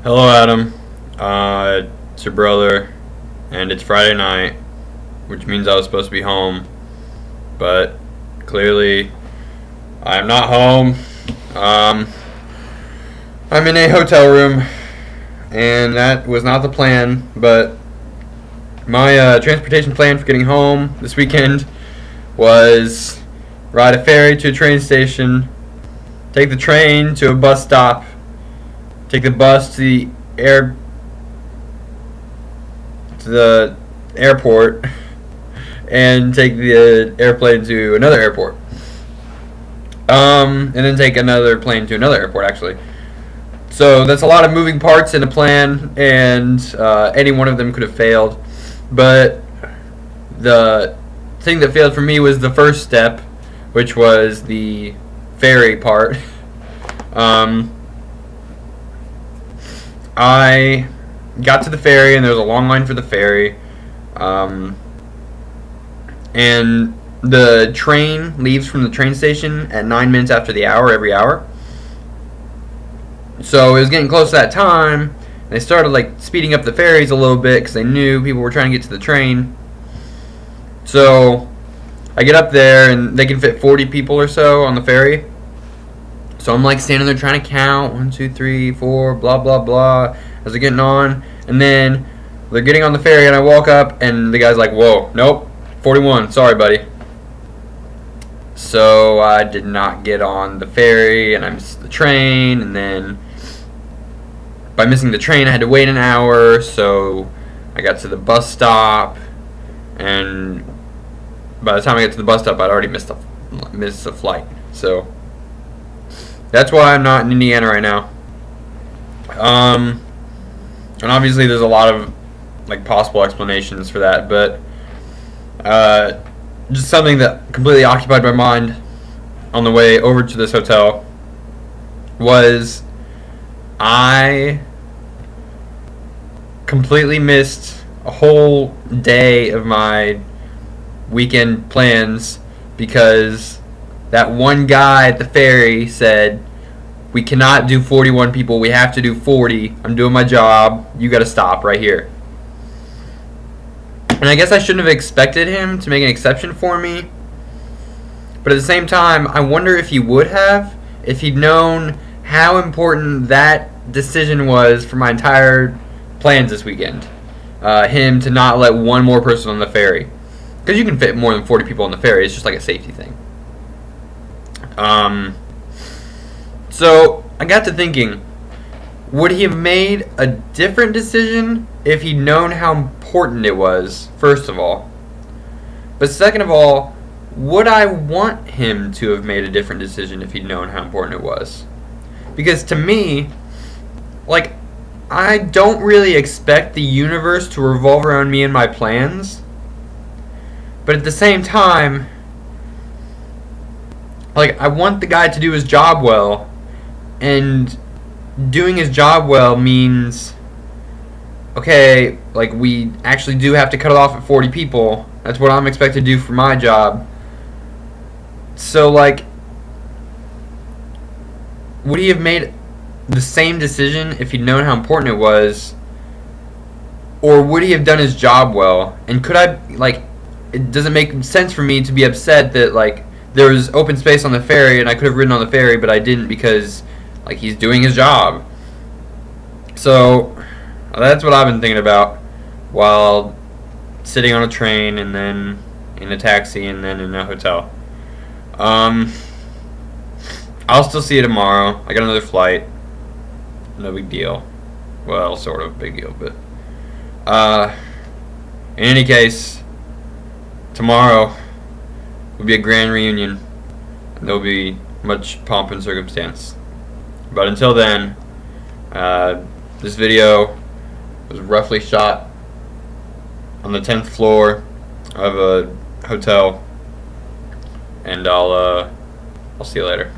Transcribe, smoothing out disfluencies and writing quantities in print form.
Hello, Adam. It's your brother, and it's Friday night, which means I was supposed to be home, but clearly I am not home. I'm in a hotel room, and that was not the plan, but my transportation plan for getting home this weekend was ride a ferry to a train station, take the train to a bus stop, take the bus to the airport, and take the airplane to another airport. And then take another plane to another airport, actually. So that's a lot of moving parts in a plan, and any one of them could have failed. But the thing that failed for me was the first step, which was the ferry part. I got to the ferry, and there was a long line for the ferry. And the train leaves from the train station at 9 minutes after the hour every hour. So it was getting close to that time, and they started speeding up the ferries a little bit because they knew people were trying to get to the train. So I get up there, and they can fit 40 people or so on the ferry. So I'm standing there trying to count 1, 2, 3, 4, blah blah blah, as they're getting on, and then they're getting on the ferry, and I walk up, and the guy's like, "Whoa, nope, 41, sorry, buddy." So I did not get on the ferry, and I missed the train, and then by missing the train, I had to wait an hour. So I got to the bus stop, and by the time I got to the bus stop, I'd already missed the flight. So that's why I'm not in Indiana right now. And obviously there's a lot of possible explanations for that, but just something that completely occupied my mind on the way over to this hotel was I completely missed a whole day of my weekend plans because that one guy at the ferry said, "We cannot do 41 people, we have to do 40. I'm doing my job. You gotta stop right here." And I guess I shouldn't have expected him to make an exception for me. But at the same time, I wonder if he would have, if he'd known how important that decision was for my entire plans this weekend. Him to not let one more person on the ferry. Because you can fit more than 40 people on the ferry. It's just like a safety thing. So I got to thinking, would he have made a different decision if he'd known how important it was, first of all? But second of all, would I want him to have made a different decision if he'd known how important it was? Because to me, I don't really expect the universe to revolve around me and my plans. But at the same time, I want the guy to do his job well, and doing his job well means, okay, we actually do have to cut it off at 40 people. That's what I'm expected to do for my job. So, would he have made the same decision if he'd known how important it was? Or would he have done his job well? And could I, it doesn't make sense for me to be upset that, there was open space on the ferry and I could have ridden on the ferry, but I didn't because he's doing his job. So that's what I've been thinking about while sitting on a train, and then in a taxi, and then in a hotel. I'll still see you tomorrow. I got another flight. No big deal. Well, sort of big deal, but in any case, tomorrow will be a grand reunion, and there'll be much pomp and circumstance. But until then, this video was roughly shot on the 10th floor of a hotel, and I'll see you later.